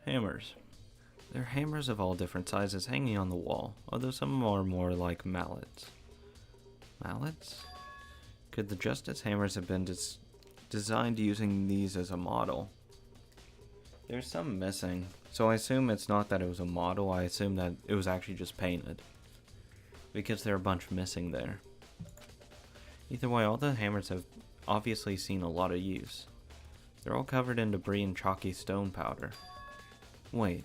Hammers. There are hammers of all different sizes hanging on the wall, although some are more like mallets. Mallets? Could the Justice hammers have been designed using these as a model? There's some missing, so I assume it's not that it was a model, I assume that it was actually just painted. Because there are a bunch missing there. Either way, all the hammers have obviously seen a lot of use. They're all covered in debris and chalky stone powder. Wait.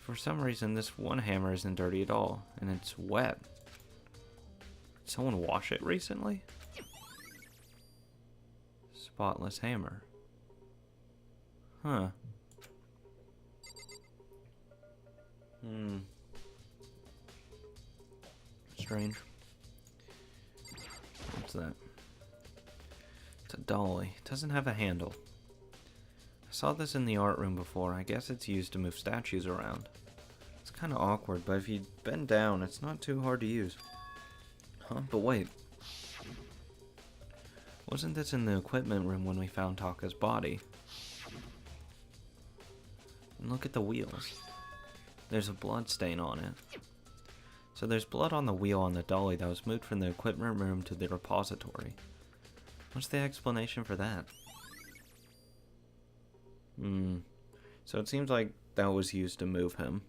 For some reason, this one hammer isn't dirty at all, and it's wet. Did someone wash it recently? Spotless hammer. Huh. Strange. What's that? It's a dolly. It doesn't have a handle. I saw this in the art room before. I guess it's used to move statues around. It's kind of awkward, but if you bend down, it's not too hard to use. Huh? But wait. Wasn't this in the equipment room when we found Taka's body? And look at the wheels. There's a blood stain on it. So there's blood on the wheel on the dolly that was moved from the equipment room to the repository. What's the explanation for that? So it seems like that was used to move him.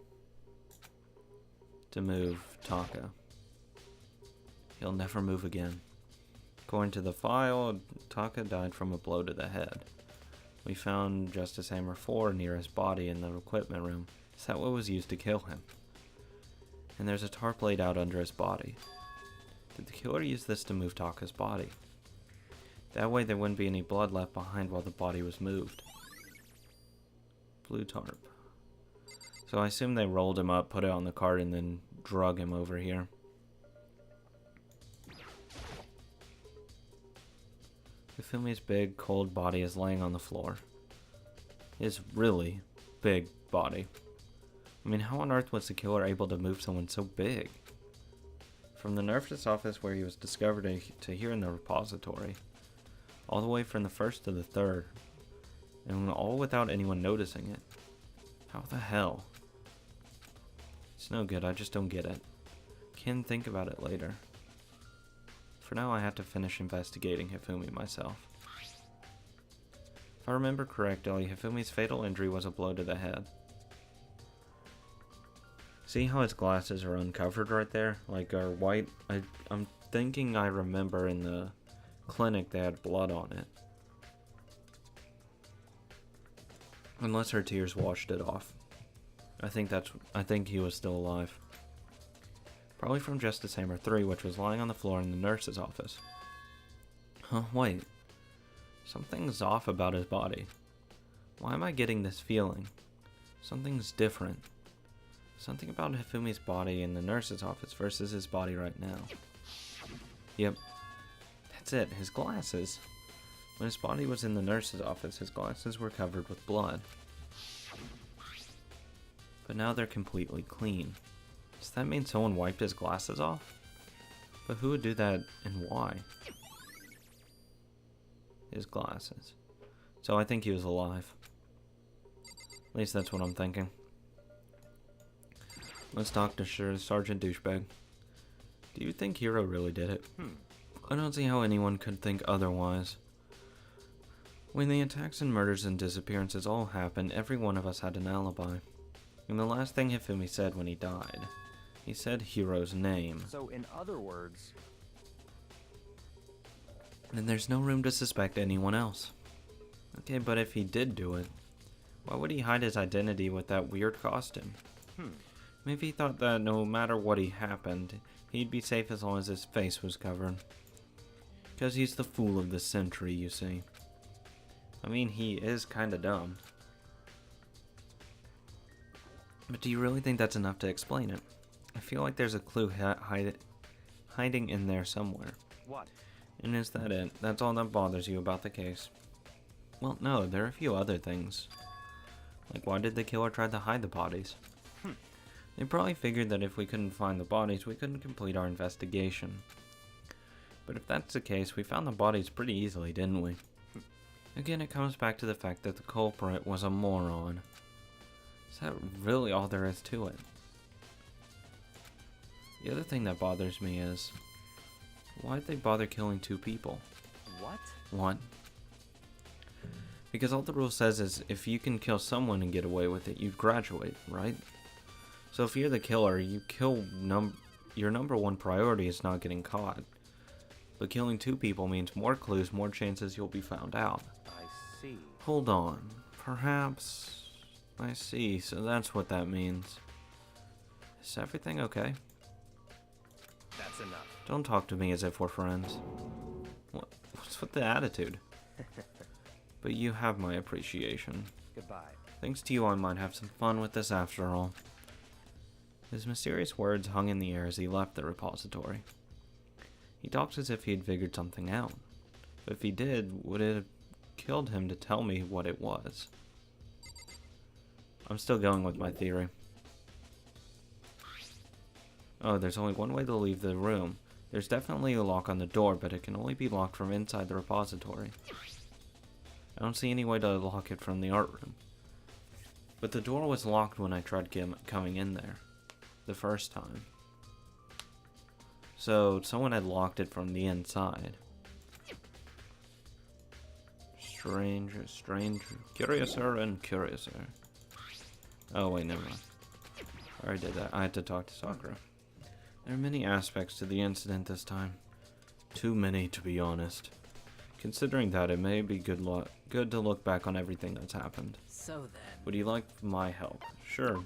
To move Taka. He'll never move again. According to the file, Taka died from a blow to the head. We found Justice Hammer 4 near his body in the equipment room. Is that what was used to kill him? And there's a tarp laid out under his body. Did the killer use this to move Taka's body? That way there wouldn't be any blood left behind while the body was moved. Blue tarp. So I assume they rolled him up, put it on the cart, and then drug him over here. Hifumi's big, cold body is laying on the floor. His really big body. I mean, how on earth was the killer able to move someone so big? From the nurse's office where he was discovered to here in the repository. All the way from the first to the third. And all without anyone noticing it. How the hell? It's no good, I just don't get it. Can think about it later. For now, I have to finish investigating Hifumi myself. If I remember correctly, Hifumi's fatal injury was a blow to the head. See how his glasses are uncovered right there? Like, are white? I'm thinking I remember in the clinic they had blood on it. Unless her tears washed it off. I think he was still alive. Probably from Justice Hammer 3, which was lying on the floor in the nurse's office. Huh, wait. Something's off about his body. Why am I getting this feeling? Something's different. Something about Hifumi's body in the nurse's office versus his body right now. Yep. That's it, his glasses. When his body was in the nurse's office, his glasses were covered with blood. But now they're completely clean. Does that mean someone wiped his glasses off? But who would do that and why? His glasses. So I think he was alive. At least that's what I'm thinking. Let's talk to Sergeant Douchebag. Do you think Hiro really did it? I don't see how anyone could think otherwise. When the attacks and murders and disappearances all happened, every one of us had an alibi. And the last thing Hifumi said when he died, he said Hiro's name. So in other words... And there's no room to suspect anyone else. Okay, but if he did do it, why would he hide his identity with that weird costume? Maybe he thought that no matter what happened, he'd be safe as long as his face was covered. Because he's the fool of the century, you see. I mean, he is kinda dumb. But do you really think that's enough to explain it? I feel like there's a clue hiding in there somewhere. What? And is that it? That's all that bothers you about the case? Well, no, there are a few other things. Like, why did the killer try to hide the bodies? They probably figured that if we couldn't find the bodies, we couldn't complete our investigation. But if that's the case, we found the bodies pretty easily, didn't we? Again, it comes back to the fact that the culprit was a moron. Is that really all there is to it? The other thing that bothers me is, why'd they bother killing 2 people? What? One. Because all the rule says is, if you can kill someone and get away with it, you graduate, right? So if you're the killer, you kill your number 1 priority is not getting caught. But killing 2 people means more clues, more chances you'll be found out. I see. Hold on. Perhaps... I see, so that's what that means. Is everything okay? That's enough. Don't talk to me as if we're friends. What's with the attitude? But you have my appreciation. Goodbye. Thanks to you, I might have some fun with this after all. His mysterious words hung in the air as he left the repository. He talked as if he had figured something out. But if he did, would it have killed him to tell me what it was? I'm still going with my theory. Oh, there's only one way to leave the room. There's definitely a lock on the door, but it can only be locked from inside the repository. I don't see any way to lock it from the art room. But the door was locked when I tried coming in there. The first time. So, someone had locked it from the inside. Stranger, curiouser and curiouser. Oh wait, never mind. I already did that. I had to talk to Sakura. There are many aspects to the incident this time. Too many, to be honest. Considering that, it may be good to look back on everything that's happened. So then... Would you like my help? Sure.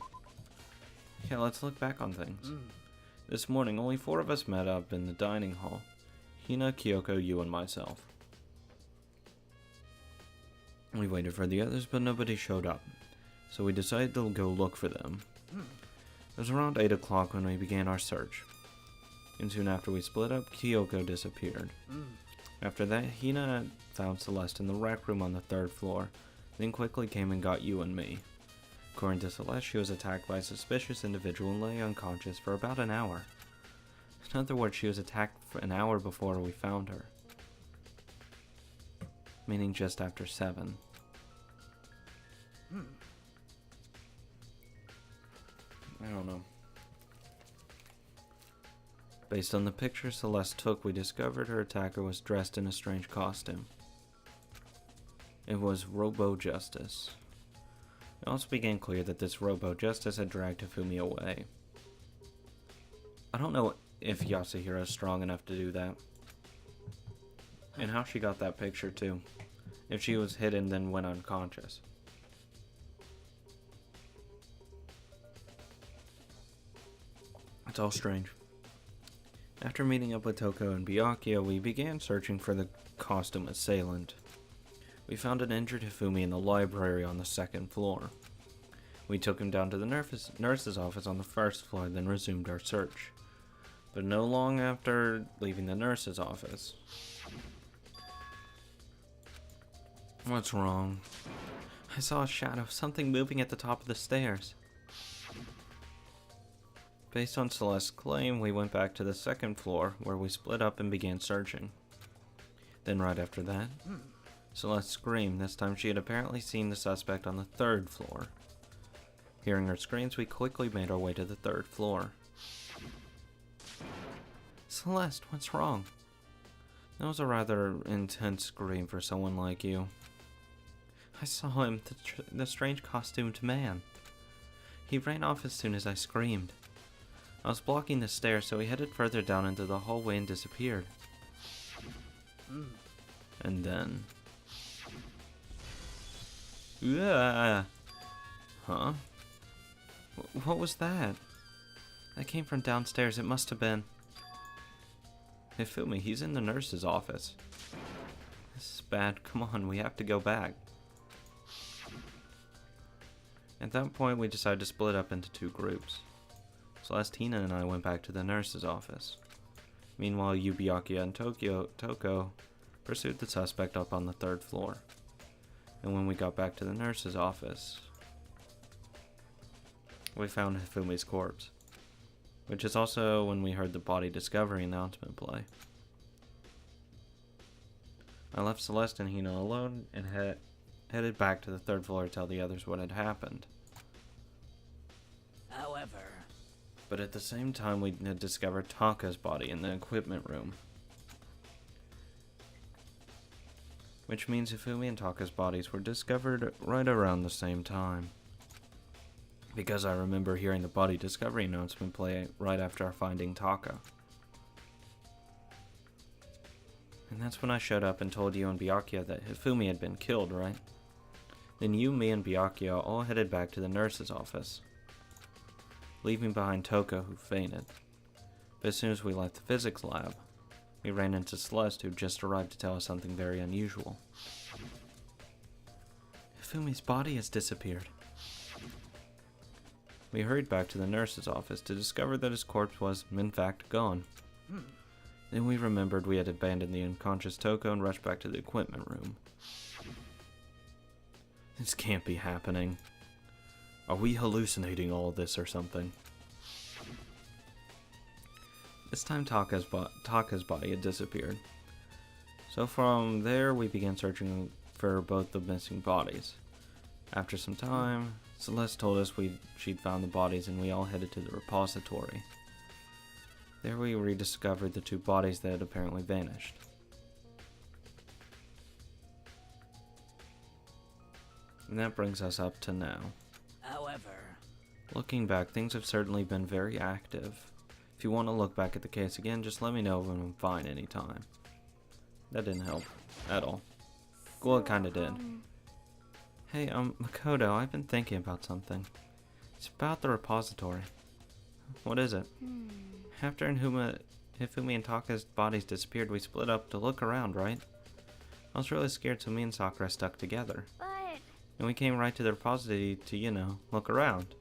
Yeah, let's look back on things. This morning, only 4 of us met up in the dining hall. Hina, Kyoko, you, and myself. We waited for the others, but nobody showed up. So we decided to go look for them. It was around 8 o'clock when we began our search. And soon after we split up, Kyoko disappeared. After that, Hina found Celeste in the rec room on the 3rd floor, then quickly came and got you and me. According to Celeste, she was attacked by a suspicious individual and lay unconscious for about an hour. In other words, she was attacked for an hour before we found her. Meaning just after 7. I don't know. Based on the picture Celeste took, we discovered her attacker was dressed in a strange costume. It was Robo-Justice. It also became clear that this Robo-Justice had dragged Hifumi away. I don't know if Yasuhiro is strong enough to do that. And how she got that picture too. If she was hidden then went unconscious. It's all strange. After meeting up with Toko and Byakuya, we began searching for the costume assailant. We found an injured Hifumi in the library on the 2nd floor. We took him down to the nurse's office on the 1st floor, then resumed our search. But no long after leaving the nurse's office. What's wrong? I saw a shadow, something moving at the top of the stairs. Based on Celeste's claim, we went back to the 2nd floor, where we split up and began searching. Then right after that, Celeste screamed. This time she had apparently seen the suspect on the 3rd floor. Hearing her screams, we quickly made our way to the 3rd floor. Celeste, what's wrong? That was a rather intense scream for someone like you. I saw him, the strange costumed man. He ran off as soon as I screamed. I was blocking the stairs, so he headed further down into the hallway and disappeared. And then... Huh? What was that? That came from downstairs. It must have been... Hifumi, he's in the nurse's office. This is bad. Come on, we have to go back. At that point, we decided to split up into 2 groups. Celeste, Hina, and I went back to the nurse's office. Meanwhile, Byakuya and Toko pursued the suspect up on the 3rd floor. And when we got back to the nurse's office, we found Hifumi's corpse. Which is also when we heard the body discovery announcement play. I left Celeste and Hina alone and headed back to the 3rd floor to tell the others what had happened. But at the same time, we had discovered Taka's body in the equipment room. Which means Hifumi and Taka's bodies were discovered right around the same time. Because I remember hearing the body discovery announcement play right after our finding Taka. And that's when I showed up and told you and Byakuya that Hifumi had been killed, right? Then you, me, and Byakuya all headed back to the nurse's office, leaving behind Toko, who fainted. But as soon as we left the physics lab, we ran into Celeste, who just arrived to tell us something very unusual. Hifumi's body has disappeared. We hurried back to the nurse's office to discover that his corpse was, in fact, gone. Then we remembered we had abandoned the unconscious Toko and rushed back to the equipment room. This can't be happening. Are we hallucinating all this or something? This time Taka's body had disappeared. So from there we began searching for both the missing bodies. After some time, Celeste told us she'd found the bodies and we all headed to the repository. There we rediscovered the two bodies that had apparently vanished. And that brings us up to now. However, looking back, things have certainly been very active. If you want to look back at the case again, just let me know when I'm fine anytime. That didn't help at all. Well, it kinda did. Hey, Makoto, I've been thinking about something. It's about the repository. What is it? After Hifumi and Taka's bodies disappeared, we split up to look around, right? I was really scared, so me and Sakura stuck together. And we came right to the repository to, look around.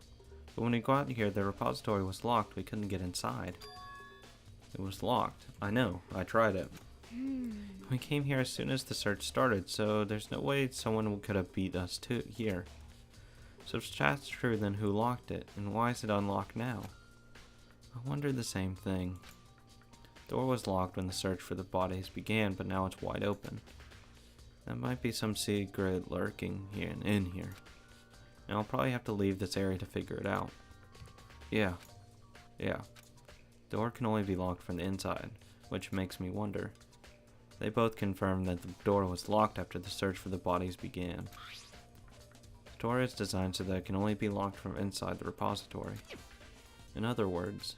But when we got here, the repository was locked. We couldn't get inside. It was locked. I know. I tried it. We came here as soon as the search started, so there's no way someone could have beat us here. So if that's true, then who locked it? And why is it unlocked now? I wondered the same thing. The door was locked when the search for the bodies began, but now it's wide open. That might be some secret lurking in here. And I'll probably have to leave this area to figure it out. Yeah. Door can only be locked from the inside, which makes me wonder. They both confirmed that the door was locked after the search for the bodies began. The door is designed so that it can only be locked from inside the repository. In other words,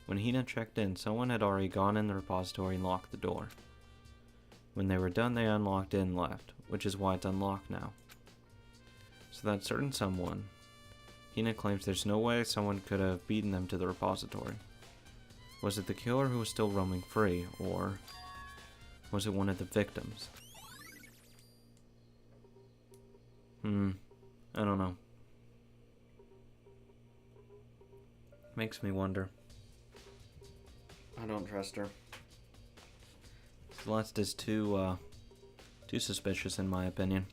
when Hina checked in, someone had already gone in the repository and locked the door. When they were done, they unlocked it and left, which is why it's unlocked now. So that certain someone, Hina claims there's no way someone could have beaten them to the repository. Was it the killer who was still roaming free, or was it one of the victims? I don't know. Makes me wonder. I don't trust her. Celeste is too suspicious in my opinion.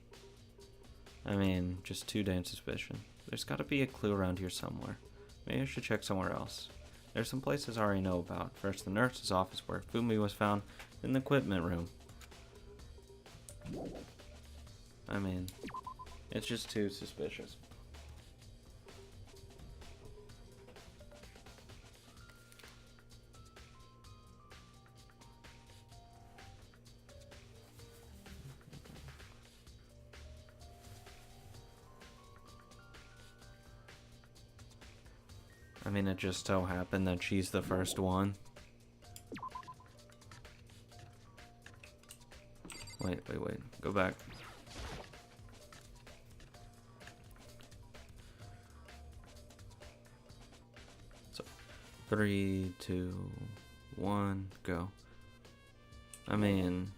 I mean, just too damn suspicious. There's gotta be a clue around here somewhere. Maybe I should check somewhere else. There's some places I already know about. First, the nurse's office where Fumi was found, then the equipment room. I mean, it's just too suspicious. I mean, it just so happened that she's the first one. Wait. Go back. So, 3, 2, 1, go. I mean,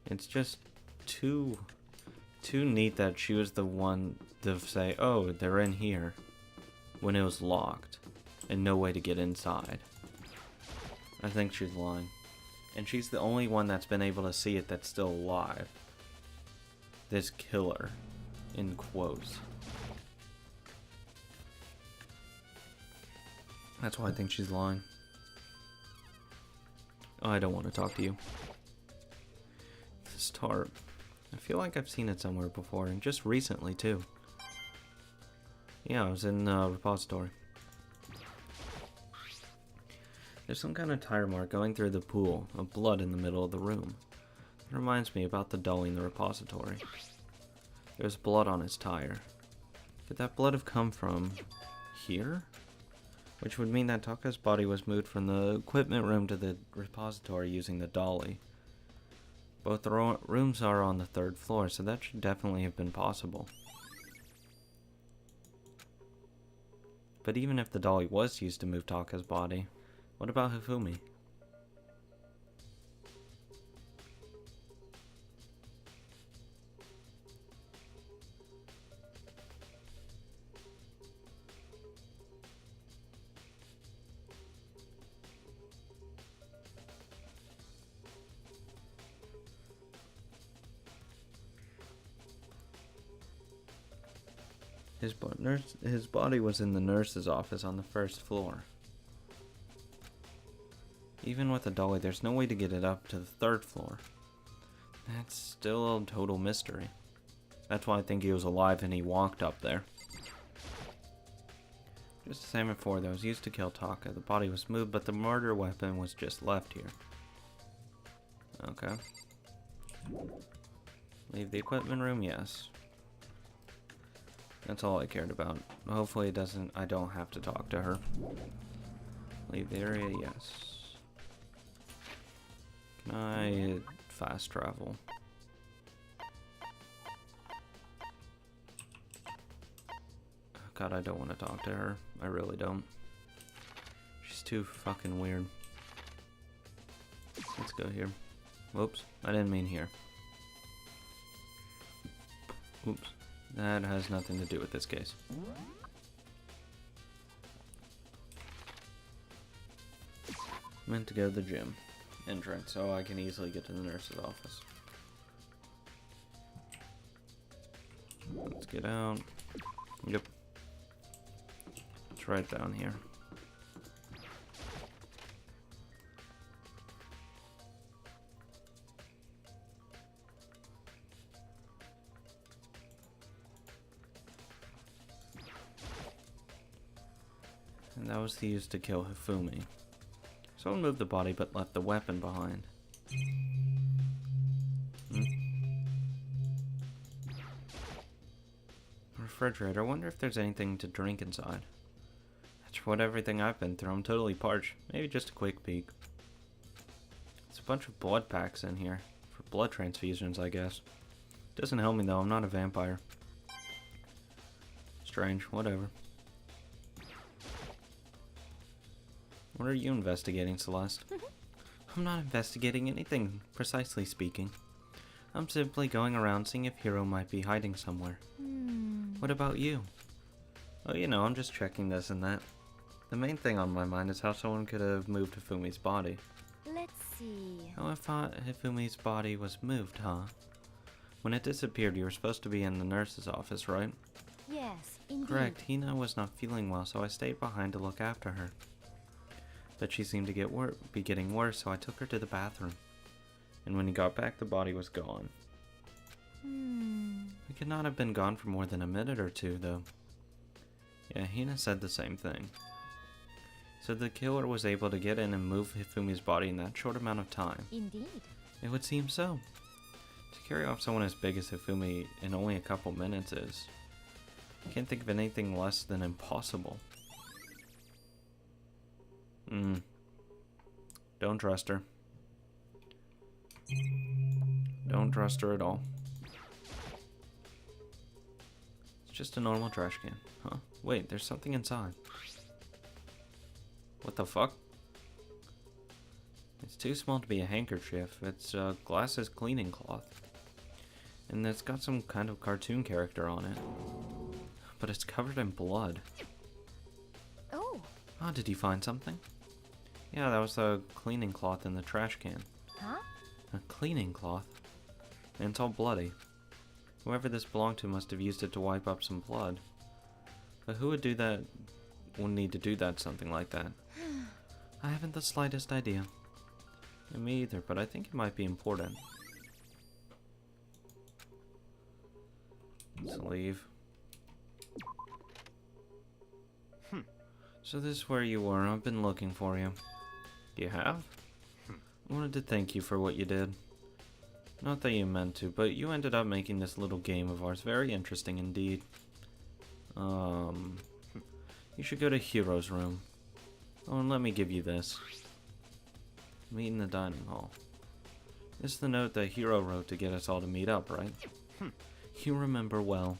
it's just too neat that she was the one to say, oh, they're in here, when it was locked and no way to get inside. I think she's lying. And she's the only one that's been able to see it that's still alive. This killer, in quotes. That's why I think she's lying. Oh, I don't want to talk to you. This tarp. I feel like I've seen it somewhere before, and just recently too. Yeah, I was in the repository. There's some kind of tire mark going through the pool of blood in the middle of the room. It reminds me about the dolly in the repository. There's blood on his tire. Could that blood have come from here? Which would mean that Taka's body was moved from the equipment room to the repository using the dolly. Both the rooms are on the 3rd floor, so that should definitely have been possible. But even if the dolly was used to move Taka's body, what about Hifumi? His body was in the nurse's office on the 1st floor. Even with a dolly, there's no way to get it up to the 3rd floor. That's still a total mystery. That's why I think he was alive and he walked up there. Just the same before, that was used to kill Taka. The body was moved, but the murder weapon was just left here. Okay. Leave the equipment room, yes. That's all I cared about. Hopefully I don't have to talk to her. Leave the area, yes. Can I fast travel? God, I don't want to talk to her. I really don't. She's too fucking weird. Let's go here. Whoops, I didn't mean here. Oops. That has nothing to do with this case. Meant to go to the gym entrance, so I can easily get to the nurse's office. Let's get out. Yep. It's right down here. And that was used to kill Hifumi. Someone moved the body but left the weapon behind. Refrigerator. I wonder if there's anything to drink inside. After what everything I've been through, I'm totally parched. Maybe just a quick peek. There's a bunch of blood packs in here. For blood transfusions, I guess. Doesn't help me though, I'm not a vampire. Strange, whatever. What are you investigating, Celeste? I'm not investigating anything, precisely speaking. I'm simply going around seeing if Hiro might be hiding somewhere. What about you? Oh, you know, I'm just checking this and that. The main thing on my mind is how someone could have moved Hifumi's body. Let's see. Oh, I thought Hifumi's body was moved, huh? When it disappeared, you were supposed to be in the nurse's office, right? Yes, indeed. Correct. Hina was not feeling well, so I stayed behind to look after her. But she seemed to be getting worse, so I took her to the bathroom. And when he got back, the body was gone. It could not have been gone for more than a minute or two, though. Yeah, Hina said the same thing. So the killer was able to get in and move Hifumi's body in that short amount of time. Indeed. It would seem so. To carry off someone as big as Hifumi in only a couple minutes is... I can't think of anything less than impossible. Don't trust her. Don't trust her at all. It's just a normal trash can. Huh? Wait, there's something inside. What the fuck? It's too small to be a handkerchief. It's a glasses cleaning cloth. And it's got some kind of cartoon character on it. But it's covered in blood. Oh. Oh, did you find something? Yeah, that was the cleaning cloth in the trash can. Huh? A cleaning cloth? And it's all bloody. Whoever this belonged to must have used it to wipe up some blood. But who would do that? Would need to do that, something like that? I haven't the slightest idea. And me either, but I think it might be important. Let's leave. So this is where you were. I've been looking for you. You have? I wanted to thank you for what you did. Not that you meant to, but you ended up making this little game of ours very interesting indeed. You should go to Hero's room. Oh, and let me give you this. Meet in the dining hall. This is the note that Hero wrote to get us all to meet up, right? You remember well.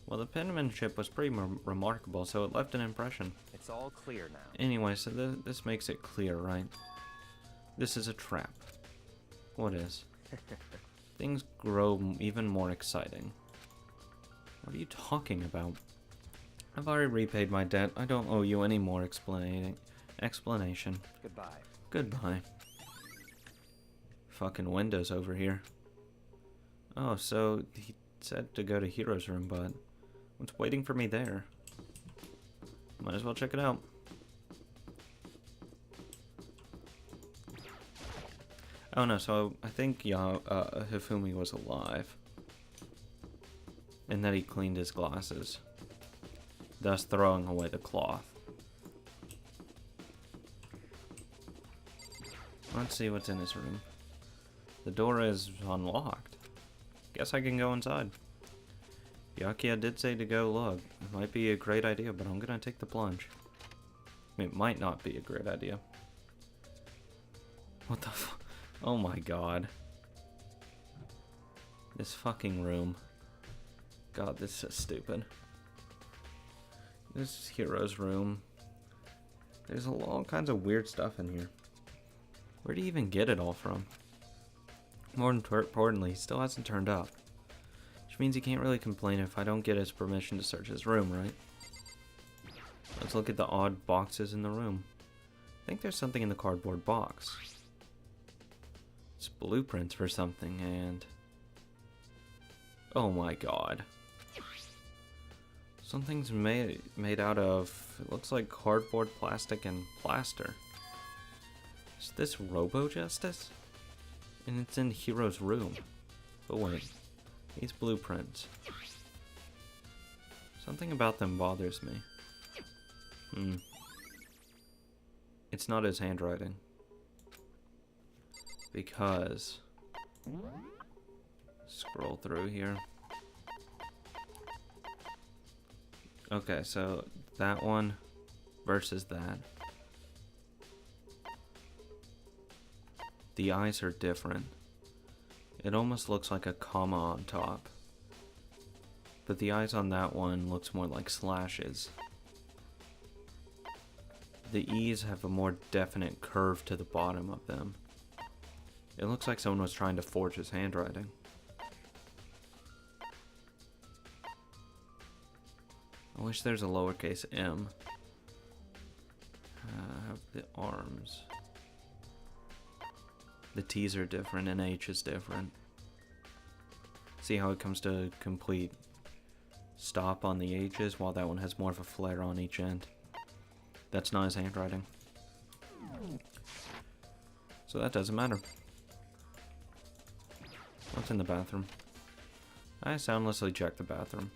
Well, the penmanship was pretty remarkable, so it left an impression. It's all clear now. Anyway, so this makes it clear, right? This is a trap. What is? Things grow even more exciting. What are you talking about? I've already repaid my debt. I don't owe you any more explanation. Goodbye. Goodbye. Fucking windows over here. Oh, so he said to go to Hero's room, but what's waiting for me there? Might as well check it out. Oh no, so I think Hifumi was alive. And that he cleaned his glasses, thus throwing away the cloth. Let's see what's in his room. The door is unlocked. Guess I can go inside. Yakia did say to go look. It might be a great idea, but I'm gonna take the plunge. It might not be a great idea. What the fuck? Oh my god. This fucking room. God, this is stupid. This is Hero's room. There's all kinds of weird stuff in here. Where do you even get it all from? More importantly, he still hasn't turned up. Which means he can't really complain if I don't get his permission to search his room, right? Let's look at the odd boxes in the room. I think there's something in the cardboard box. It's blueprints for something, and... oh my god. Something's made out of... it looks like cardboard, plastic, and plaster. Is this Robo-Justice? And it's in Hero's room. But wait, these blueprints. Something about them bothers me. It's not his handwriting. Because... scroll through here. Okay, so that one versus that. The eyes are different. It almost looks like a comma on top. But the eyes on that one looks more like slashes. The E's have a more definite curve to the bottom of them. It looks like someone was trying to forge his handwriting. I wish there's a lowercase m. Have the arms. The T's are different and H is different. See how it comes to complete stop on the H's while that one has more of a flare on each end. That's not his handwriting. So that doesn't matter. What's in the bathroom? I soundlessly checked the bathroom.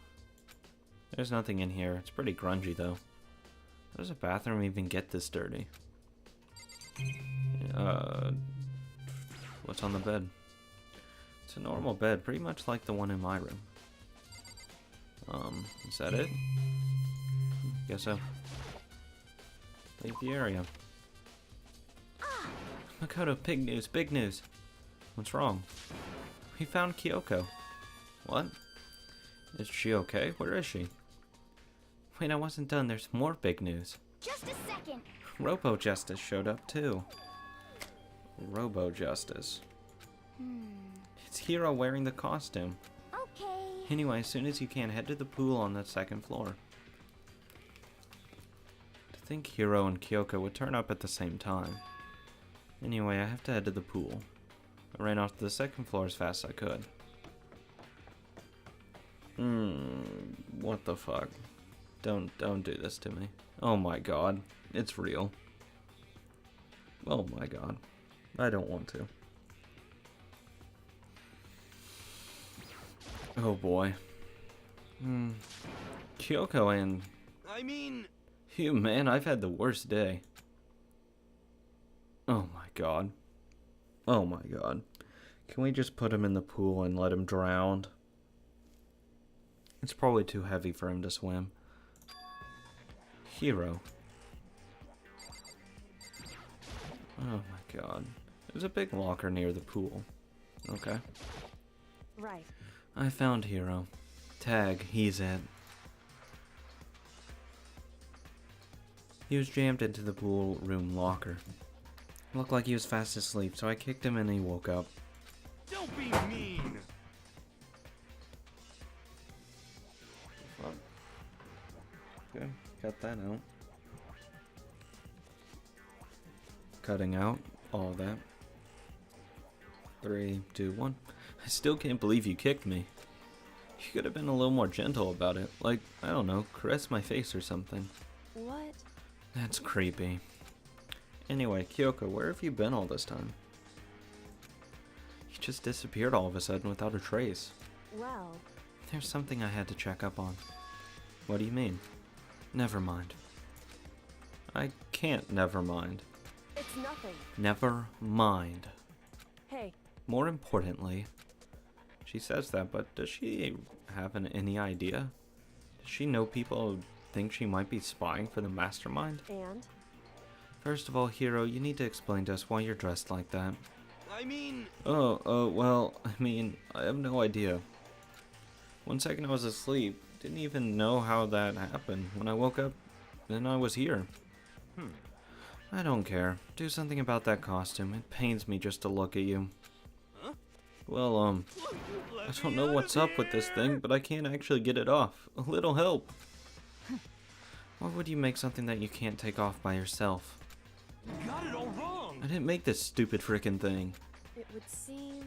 There's nothing in here. It's pretty grungy though. How does a bathroom even get this dirty? What's on the bed? It's a normal bed, pretty much like the one in my room. Is that it? Guess so. Leave the area. Makoto, big news, big news. What's wrong? We found Kyoko. What? Is she okay? Where is she? Wait, I wasn't done. There's more big news. Just a second. Robo-Justice showed up too. Robo-Justice. It's Hero wearing the costume. Okay. Anyway, as soon as you can, head to the pool on the second floor. To think Hero and Kyoko would turn up at the same time. Anyway, I have to head to the pool. I ran off to the second floor as fast as I could. What the fuck? Don't do this to me. Oh my god. It's real. Oh my god. I don't want to. Oh boy. Kyoko and... I mean... You man, I've had the worst day. Oh my god. Oh my god. Can we just put him in the pool and let him drown? It's probably too heavy for him to swim. Hero. Oh my god. There's a big locker near the pool. Okay. Right. I found Hero. Tag, he's it. He was jammed into the pool room locker. Looked like he was fast asleep, so I kicked him and he woke up. Don't be mean. Okay, cut that out. Cutting out all that. 3, 2, 1. I still can't believe you kicked me. You could have been a little more gentle about it. Like, I don't know, caress my face or something. What? That's creepy. Anyway, Kyoko, where have you been all this time? You just disappeared all of a sudden without a trace. Well, There's something I had to check up on. What do you mean? Never mind. I can't never mind. it's nothing. Never mind. Hey, More importantly, she says that, but does she have any idea? Does she know people think she might be spying for the mastermind? and? First of all, Hero, you need to explain to us why you're dressed like that. I mean, Well, I have no idea. 1 second I was asleep, didn't even know how that happened. When I woke up, then I was here. I don't care. Do something about that costume. It pains me just to look at you. Huh? Well, I don't know what's up with this thing, but I can't actually get it off. A little help. Why would you make something that you can't take off by yourself? you got it all wrong. I didn't make this stupid frickin' thing. It would seem...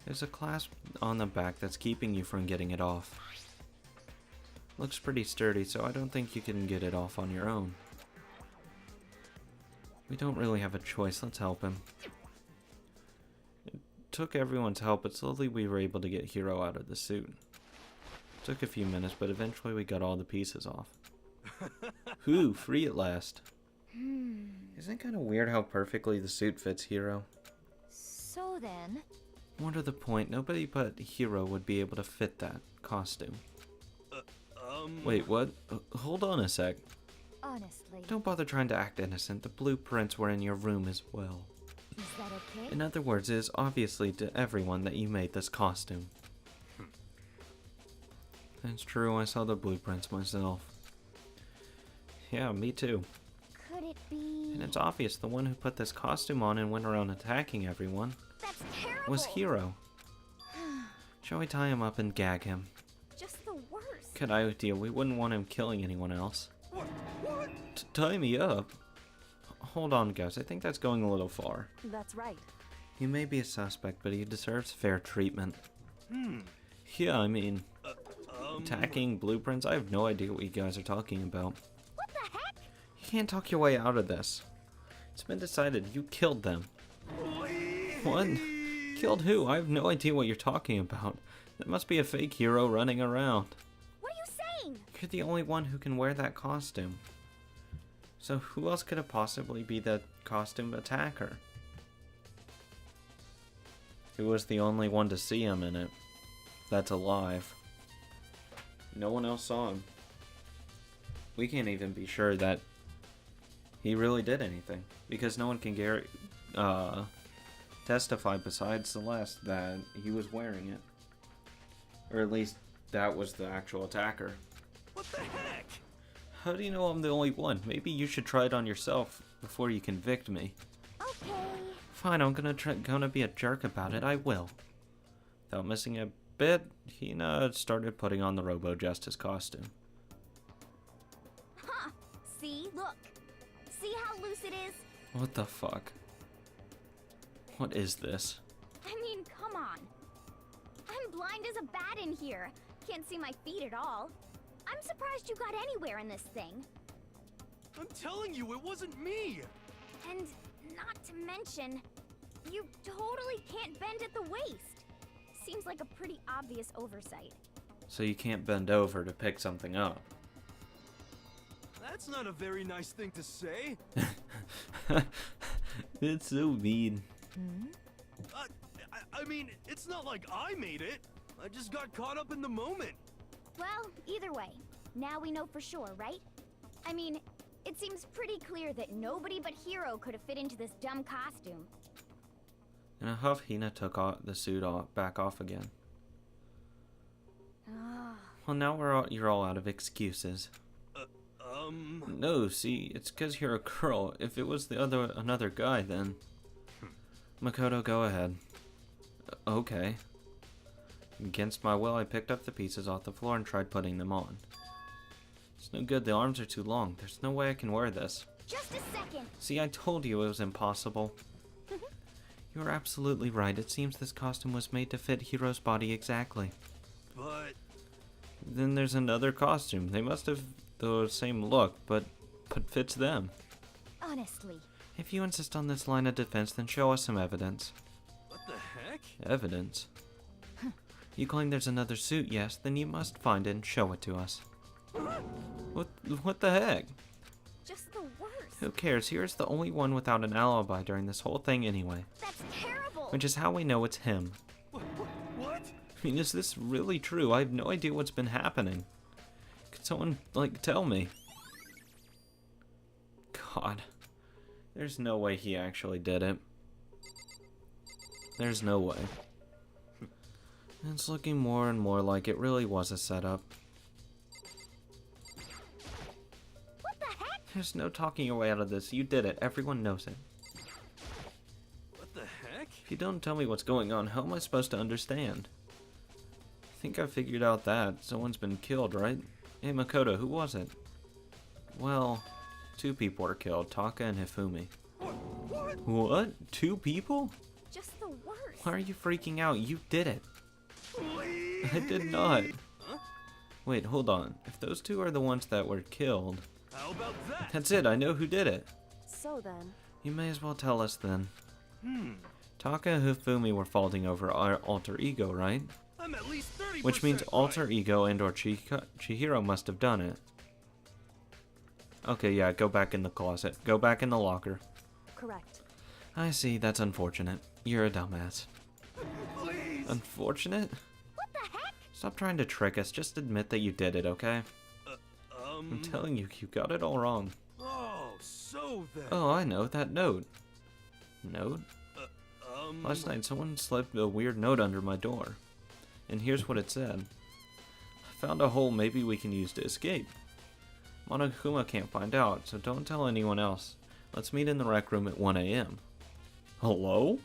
There's a clasp on the back that's keeping you from getting it off. Looks pretty sturdy, so I don't think you can get it off on your own. We don't really have a choice. Let's help him. It took everyone's help, but slowly we were able to get Hero out of the suit. Took a few minutes, but eventually we got all the pieces off. Whew, free at last. Isn't it kind of weird how perfectly the suit fits Hero? So then, More to the point, nobody but Hero would be able to fit that costume. Wait, what? Hold on a sec. honestly, Don't bother trying to act innocent. The blueprints were in your room as well. is that okay? In other words, it is obviously to everyone that you made this costume. That's true, I saw the blueprints myself. Yeah, me too. Could it be? And it's obvious the one who put this costume on and went around attacking everyone That's terrible. was Hero. Shall we tie him up and gag him? Just the worst. Good idea, we wouldn't want him killing anyone else. What? Tie me up? Hold on, guys, I think that's going a little far. That's right. He may be a suspect, but he deserves fair treatment. Hmm. Yeah, attacking blueprints? I have no idea what you guys are talking about. What the heck? You can't talk your way out of this. It's been decided you killed them. What? Killed who? I have no idea what you're talking about. That must be a fake Hero running around. What are you saying? You're the only one who can wear that costume. So who else could it possibly be the costume attacker? Who was the only one to see him in it? That's alive. No one else saw him. We can't even be sure that he really did anything, because no one can testify besides Celeste that he was wearing it. Or at least that was the actual attacker. What the heck? How do you know I'm the only one? Maybe you should try it on yourself before you convict me. Okay. Fine, I'm gonna be a jerk about it. I will. Without missing a bit, Hina started putting on the Robo Justice costume. Huh. See? Look. See how loose it is? What the fuck? What is this? I mean, come on. I'm blind as a bat in here. Can't see my feet at all. I'm surprised you got anywhere in this thing. I'm telling you, it wasn't me. And not to mention, you totally can't bend at the waist. Seems like a pretty obvious oversight. So you can't bend over to pick something up. That's not a very nice thing to say. That's so mean. I mean, it's not like I made it. I just got caught up in the moment. Well, either way, now we know for sure, right? I mean, it seems pretty clear that nobody but Hiro could have fit into this dumb costume. In a huff, Hina took the suit back off again. Well, now you're all out of excuses. No, see, it's because you're a girl. If it was another guy, then... Makoto, go ahead. Okay. Against my will, I picked up the pieces off the floor and tried putting them on. It's no good, the arms are too long. There's no way I can wear this. Just a second! See, I told you it was impossible. You're absolutely right. It seems this costume was made to fit Hiro's body exactly. But... Then there's another costume. They must have the same look, but fits them. Honestly. If you insist on this line of defense, then show us some evidence. what the heck? Evidence? You claim there's another suit, yes? Then you must find it and show it to us. What the heck? Just the worst. Who cares? Here's the only one without an alibi during this whole thing anyway. That's terrible! Which is how we know it's him. What? I mean, is this really true? I have no idea what's been happening. Could someone, tell me? God. There's no way he actually did it. There's no way. It's looking more and more like it really was a setup. What the heck? There's no talking your way out of this. You did it. Everyone knows it. What the heck? If you don't tell me what's going on, how am I supposed to understand? I think I figured out that. Someone's been killed, right? Hey, Makoto, who was it? Well, 2 people were killed. Taka and Hifumi. What? 2 people? Just the worst. Why are you freaking out? You did it. Please. I did not. Huh? Wait, hold on. If those 2 are the ones that were killed, How about that? that's it. I know who did it. So then, You may as well tell us then. Hmm. Taka and Hifumi were faulting over our alter ego, right? I'm at least 30%. Which means right. alter ego and or Chihiro must have done it. Okay, yeah, go back in the closet. Go back in the locker. correct. I see, that's unfortunate. You're a dumbass. Please. Unfortunate? What the heck? Stop trying to trick us, just admit that you did it, okay? I'm telling you, you got it all wrong. Oh, so then. Oh, I know, that note. Note? Um. Last night someone slipped a weird note under my door. And here's what it said. I found a hole maybe we can use to escape. Monokuma can't find out, so don't tell anyone else. Let's meet in the rec room at 1 a.m. Hello?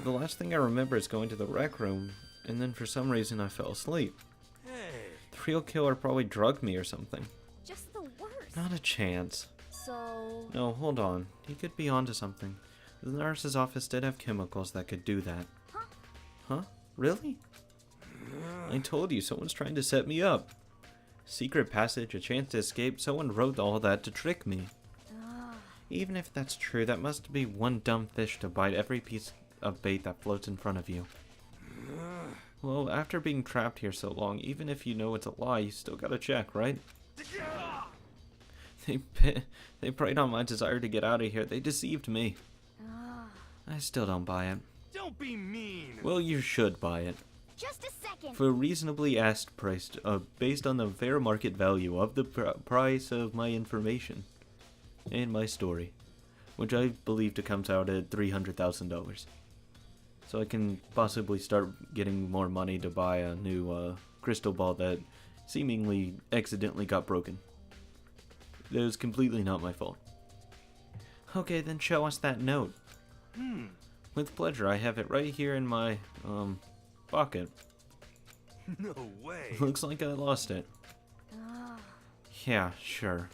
The last thing I remember is going to the rec room, and then for some reason I fell asleep. Hey. The real killer probably drugged me or something. Just the worst. Not a chance. So, No, hold on. He could be onto something. The nurse's office did have chemicals that could do that. Huh? Huh? Really? I told you, someone's trying to set me up. Secret passage, a chance to escape, someone wrote all that to trick me. Even if that's true, that must be one dumb fish to bite every piece of bait that floats in front of you. Well, after being trapped here so long, even if you know it's a lie, you still gotta check, right? They preyed on my desire to get out of here. They deceived me. I still don't buy it. Don't be mean. Well, you should buy it. Just a second. For a reasonably asked price, based on the fair market value of the price of my information and my story, which I believe to comes out at $300,000. So I can possibly start getting more money to buy a new crystal ball that seemingly accidentally got broken. That was completely not my fault. Okay, then show us that note. With pleasure, I have it right here in my, pocket. No way. Looks like I lost it. Yeah, sure.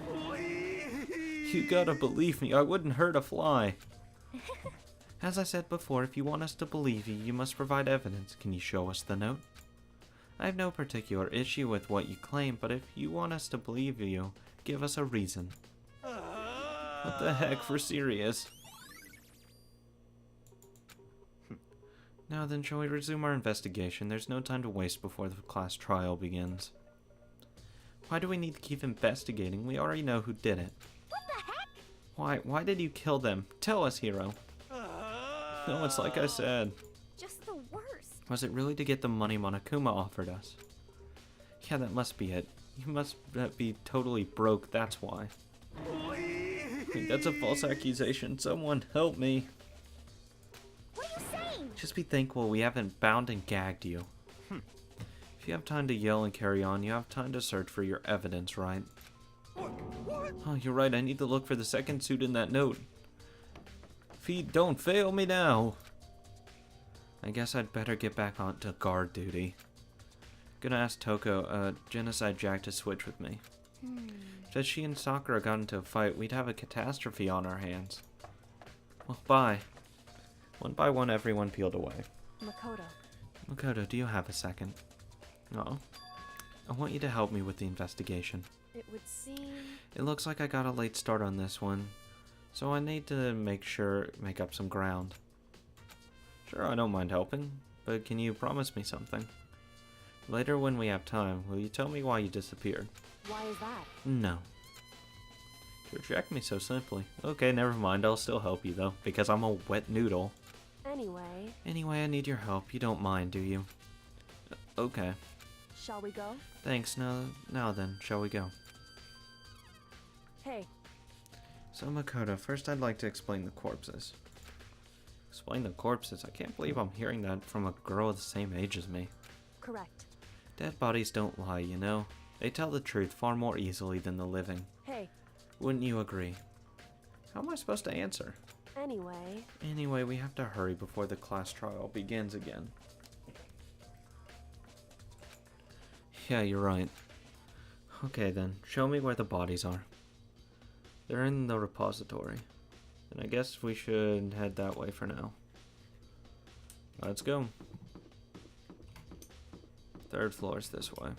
Please. You gotta believe me, I wouldn't hurt a fly. As I said before, if you want us to believe you, you must provide evidence. Can you show us the note? I have no particular issue with what you claim, but if you want us to believe you, give us a reason. What the heck, for serious? Now then, shall we resume our investigation? There's no time to waste before the class trial begins. Why do we need to keep investigating? We already know who did it. What the heck? Why did you kill them? Tell us, hero. No, it's like I said. Just the worst. Was it really to get the money Monokuma offered us? Yeah, that must be it. You must be totally broke, that's why. Wait, that's a false accusation. Someone help me. What are you saying? Just be thankful we haven't bound and gagged you. If you have time to yell and carry on, you have time to search for your evidence, right? What? Oh, you're right. I need to look for the second suit in that note. Feet, don't fail me now. I guess I'd better get back on to guard duty. Gonna ask Toko, Genocide Jack, to switch with me. If she and Sakura got into a fight, we'd have a catastrophe on our hands. Well, bye. One by one, everyone peeled away. Makoto. Makoto, do you have a second? No. I want you to help me with the investigation. It would seem... It looks like I got a late start on this one, so I need to make up some ground. Sure, I don't mind helping, but can you promise me something? Later when we have time, will you tell me why you disappeared? Why is that? No. You reject me so simply. Okay, never mind, I'll still help you though, because I'm a wet noodle. Anyway, Anyway, I need your help. You don't mind, do you? Okay. shall we go? Thanks, now then, shall we go? Hey, So Makoto, first I'd like to explain the corpses. Explain the corpses? I can't believe I'm hearing that from a girl the same age as me. correct. Dead bodies don't lie, you know? They tell the truth far more easily than the living. Hey, Wouldn't you agree? How am I supposed to answer? anyway, Anyway, we have to hurry before the class trial begins again. Yeah, you're right. Okay then, show me where the bodies are. They're in the repository. And I guess we should head that way for now. Let's go. Third floor is this way.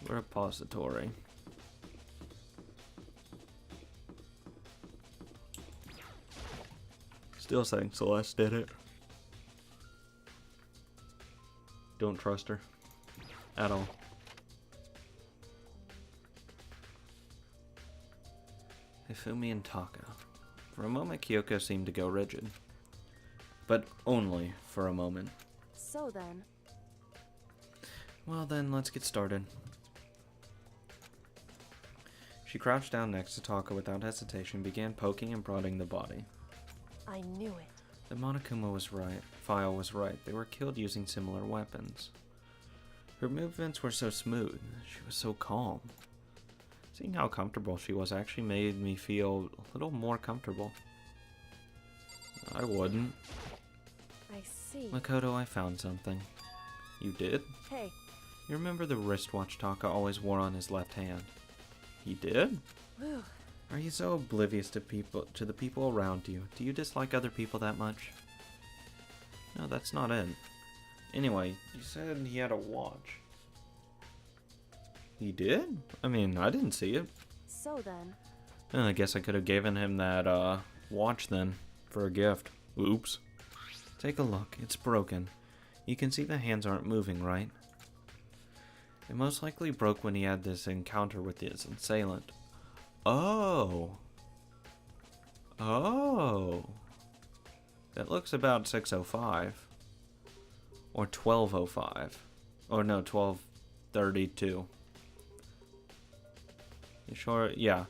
Repository. Still saying Celeste did it. Don't trust her. At all. Hifumi and Taka. For a moment, Kyoko seemed to go rigid. But only for a moment. so then, Well then, let's get started. She crouched down next to Taka without hesitation, began poking and prodding the body. I knew it. The Monokuma was right. File was right. They were killed using similar weapons. Her movements were so smooth. She was so calm. Seeing how comfortable she was actually made me feel a little more comfortable. I wouldn't. I see. Makoto, I found something. You did? Hey, You remember the wristwatch Taka always wore on his left hand? He did? whew, Are you so oblivious to the people around you? Do you dislike other people that much? No, that's not it. Anyway, you said he had a watch. He did? I mean, I didn't see it. so then, I guess I could have given him that, watch then, for a gift. Oops. Take a look. It's broken. You can see the hands aren't moving, right? It most likely broke when he had this encounter with his assailant. Oh. Oh. That looks about 6:05. Or 12:05. Or no, 12:32. You sure? Yeah.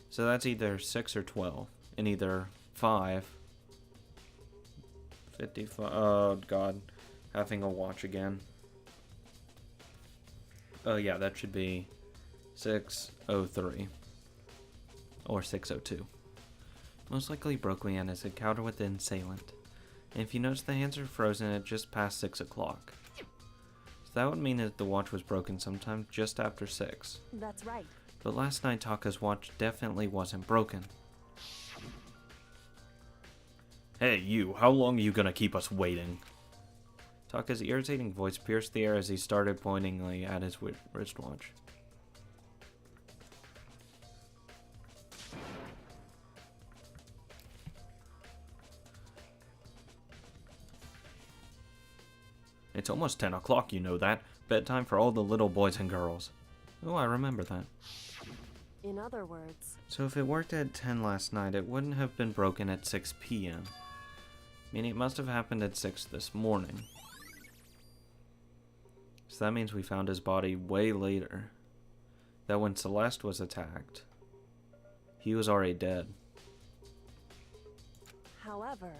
So that's either 6 or 12. And either 5. 55. Oh, God. Having a watch again. Oh, yeah, that should be 6:03. Or 6:02. Most likely broke when he had his encounter with the assailant. And if you notice, the hands are frozen at just past 6 o'clock. So that would mean that the watch was broken sometime just after 6. that's right. But last night Taka's watch definitely wasn't broken. Hey you, how long are you gonna keep us waiting? Taka's irritating voice pierced the air as he started pointingly at his wristwatch. It's almost 10 o'clock, you know that. Bedtime for all the little boys and girls. Oh, I remember that. In other words, So if it worked at 10 last night, it wouldn't have been broken at 6 p.m. Meaning it must have happened at 6 this morning. So that means we found his body way later. That when Celeste was attacked, he was already dead. however,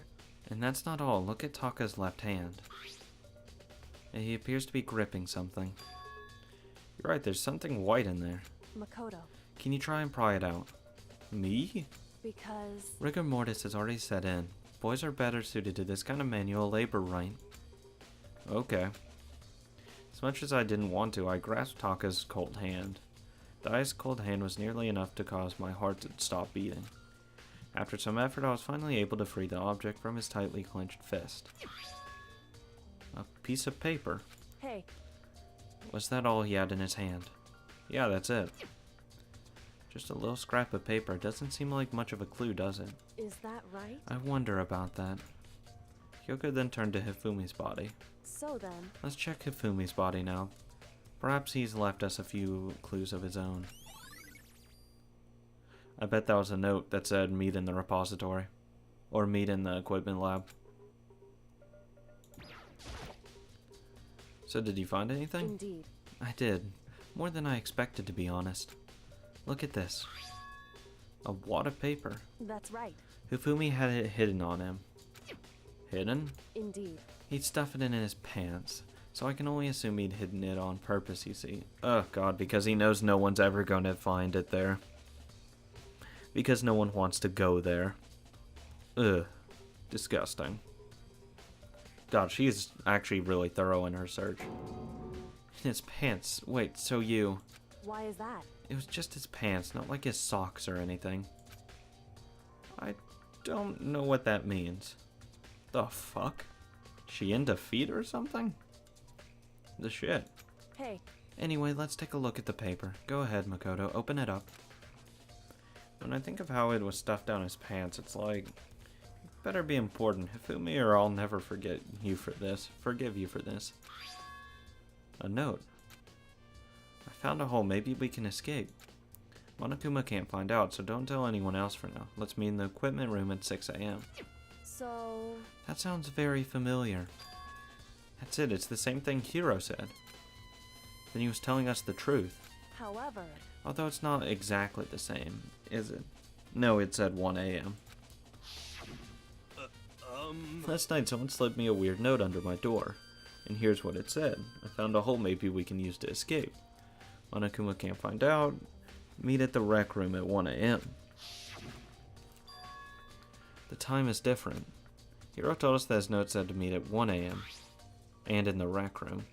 And that's not all. Look at Taka's left hand. He appears to be gripping something. You're right, there's something white in there. Makoto, Can you try and pry it out? Me? because Rigor mortis has already set in. Boys are better suited to this kind of manual labor, right? Okay. As much as I didn't want to, I grasped Taka's cold hand. The ice cold hand was nearly enough to cause my heart to stop beating. After some effort, I was finally able to free the object from his tightly clenched fist. A piece of paper. hey, Was that all he had in his hand? Yeah, that's it. Just a little scrap of paper. Doesn't seem like much of a clue, does it? is that right? I wonder about that. Hyoko then turned to Hifumi's body. So then, Let's check Hifumi's body now. Perhaps he's left us a few clues of his own. I bet that was a note that said meet in the repository. Or meet in the equipment lab. So did you find anything? indeed. I did. More than I expected, to be honest. Look at this. A wad of paper. That's right. Hifumi had it hidden on him. Hidden? Indeed. He'd stuff it in his pants, so I can only assume he'd hidden it on purpose, you see. Oh god, because he knows no one's ever going to find it there. Because no one wants to go there. Ugh. Disgusting. God, she's actually really thorough in her search. In his pants. Wait, so you... Why is that? It was just his pants, not like his socks or anything. I don't know what that means. The fuck? She into feet or something? The shit. Hey, Anyway, let's take a look at the paper. Go ahead, Makoto, open it up. When I think of how it was stuffed down his pants, it's like... it better be important. Hifumi or I'll never forgive you for this. A note. I found a hole. Maybe we can escape. Monokuma can't find out, so don't tell anyone else for now. Let's meet in the equipment room at 6 a.m. so... That sounds very familiar. That's it. It's the same thing Hiro said. Then he was telling us the truth. However, Although it's not exactly the same, is it? No, it said 1 a.m. Last night someone slipped me a weird note under my door. And here's what it said. I found a hole maybe we can use to escape. Monokuma can't find out. Meet at the rec room at 1 a.m. The time is different. Hiro told us that his note said to meet at 1 a.m. and in the rec room.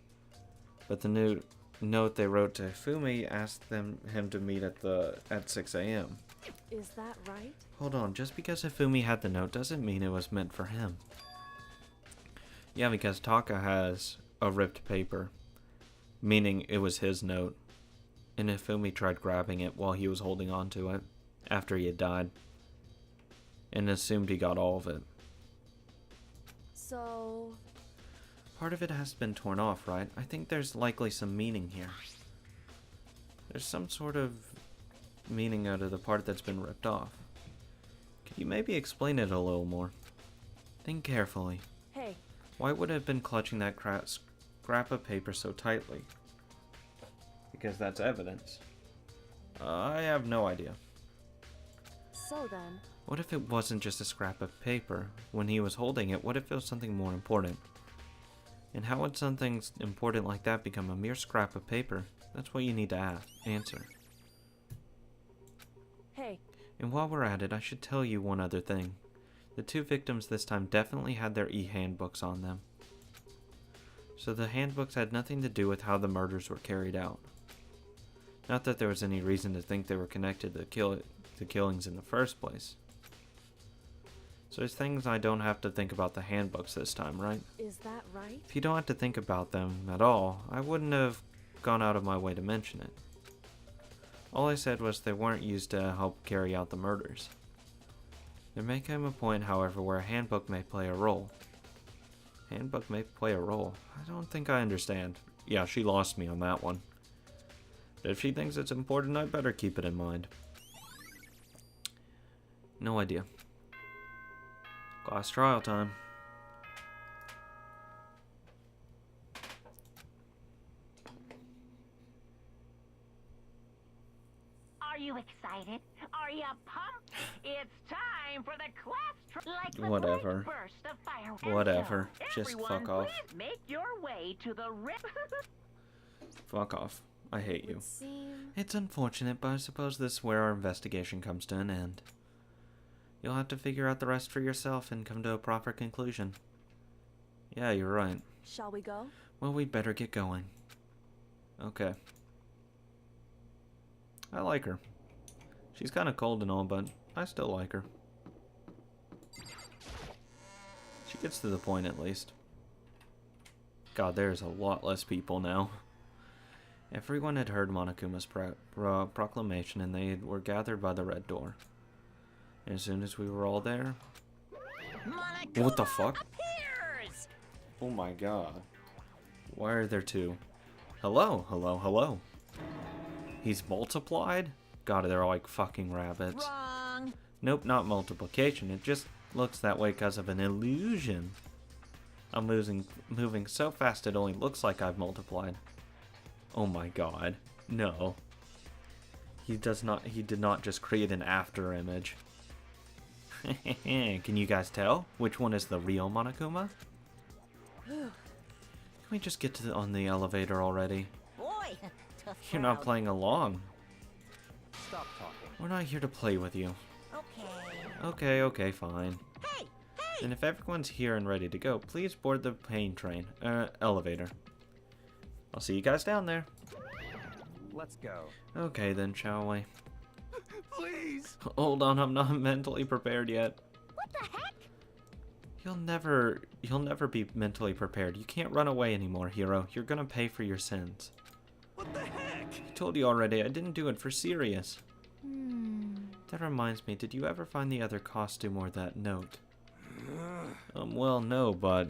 But the note they wrote to Hifumi asked him to meet at 6 a.m. is that right? Hold on, just because Hifumi had the note doesn't mean it was meant for him. Yeah, because Taka has a ripped paper, meaning it was his note, and Hifumi tried grabbing it while he was holding on to it after he had died, and assumed he got all of it. So... Part of it has been torn off, right? I think there's likely some meaning here. There's some sort of meaning out of the part that's been ripped off. Could you maybe explain it a little more? Think carefully. Hey, Why would it have been clutching that scrap of paper so tightly? Because that's evidence. I have no idea. so then... What if it wasn't just a scrap of paper? When he was holding it, what if it was something more important? And how would something important like that become a mere scrap of paper? That's what you need to answer. Hey, And while we're at it, I should tell you one other thing. The two victims this time definitely had their e-handbooks on them. So the handbooks had nothing to do with how the murders were carried out. Not that there was any reason to think they were connected to the killings in the first place. So there's things I don't have to think about the handbooks this time, right? is that right? If you don't have to think about them at all, I wouldn't have gone out of my way to mention it. All I said was they weren't used to help carry out the murders. There may come a point, however, where a handbook may play a role. Handbook may play a role. I don't think I understand. Yeah, she lost me on that one. But if she thinks it's important, I better keep it in mind. No idea. Class trial time. Are you excited? Are you pumped? It's time for the class like the Whatever. great burst of fireworks. Whatever. And Just everyone, fuck off. Please make your way to the Fuck off. I hate you. Would seem It's unfortunate, but I suppose this is where our investigation comes to an end. You'll have to figure out the rest for yourself and come to a proper conclusion. Yeah, you're right. Shall we go? Well, we'd better get going. Okay. I like her. She's kind of cold and all, but I still like her. She gets to the point at least. God, there's a lot less people now. Everyone had heard Monokuma's proclamation, and they were gathered by the red door. And as soon as we were all there... What the fuck? appears. Oh my god. Why are there two? Hello, hello, hello. He's multiplied? God, they're like fucking rabbits. Wrong. Nope, not multiplication. It just looks that way because of an illusion. I'm moving so fast it only looks like I've multiplied. Oh my god. No. He did not just create an after image. Can you guys tell which one is the real Monokuma? Can we just get on the elevator already? Boy, tough You're not crowd. playing along. Stop talking. We're not here to play with you. Okay. Okay, fine. Hey, And if everyone's here and ready to go, please board the plane train, elevator. I'll see you guys down there. Let's go. Okay then, shall we? Please. Hold on, I'm not mentally prepared yet. What the heck? You'll never be mentally prepared. You can't run away anymore, hero. You're gonna pay for your sins. What the heck? I told you already, I didn't do it for serious. Hmm. That reminds me, did you ever find the other costume or that note? Well, no, but...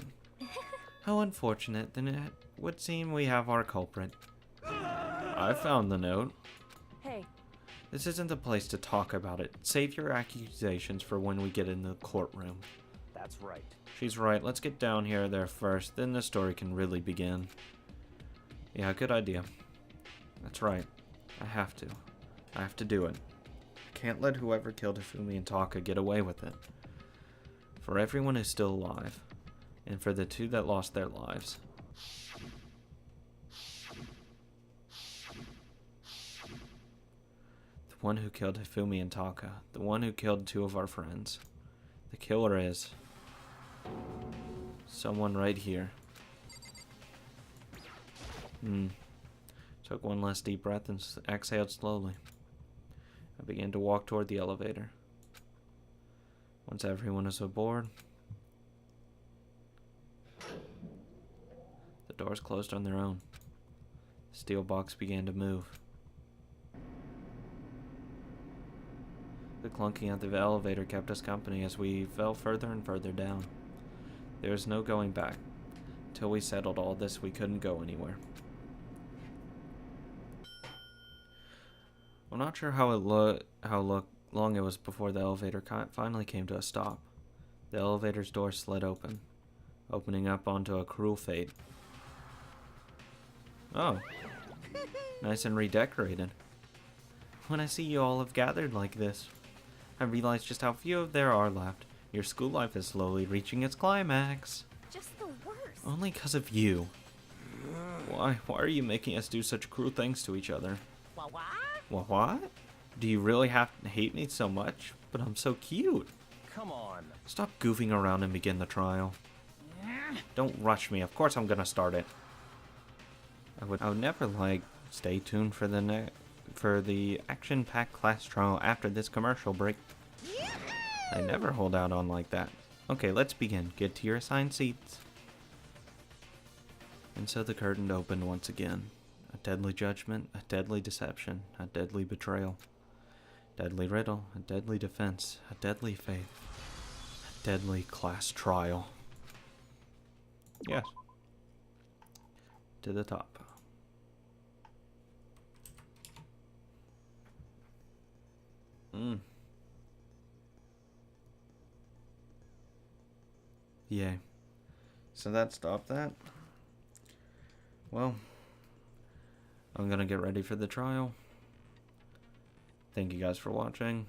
How unfortunate, then it would seem we have our culprit. I found the note. Hey, This isn't the place to talk about it. Save your accusations for when we get in the courtroom. That's right. She's right, let's get down there first, then the story can really begin. Yeah, good idea. That's right. I have to do it. Can't let whoever killed Hifumi and Taka get away with it. For everyone who's still alive, and for the two that lost their lives. The one who killed Hifumi and Taka, the one who killed two of our friends. The killer is... someone right here. Took one last deep breath and exhaled slowly. I began to walk toward the elevator. Once everyone was aboard, the doors closed on their own. The steel box began to move. The clunking of the elevator kept us company as we fell further and further down. There was no going back. Till we settled all this, we couldn't go anywhere. I'm not sure how long it was before the elevator finally came to a stop. The elevator's door slid open, opening up onto a cruel fate. Oh, nice and redecorated. When I see you all have gathered like this, I realize just how few of there are left. Your school life is slowly reaching its climax. Just the worst. Only because of you. Why are you making us do such cruel things to each other? what? What? Do you really have to hate me so much? But I'm so cute. Come on. Stop goofing around and begin the trial. Don't rush me. Of course I'm gonna start it. I would never stay tuned for the action-packed class trial after this commercial break. I never hold out on like that. Okay, let's begin. Get to your assigned seats. And so the curtain opened once again. A deadly judgment, a deadly deception, a deadly betrayal. Deadly riddle, a deadly defense, a deadly faith. A deadly class trial. Yes. To the top. Yay. So that stopped that. Well, I'm gonna get ready for the trial. Thank you guys for watching.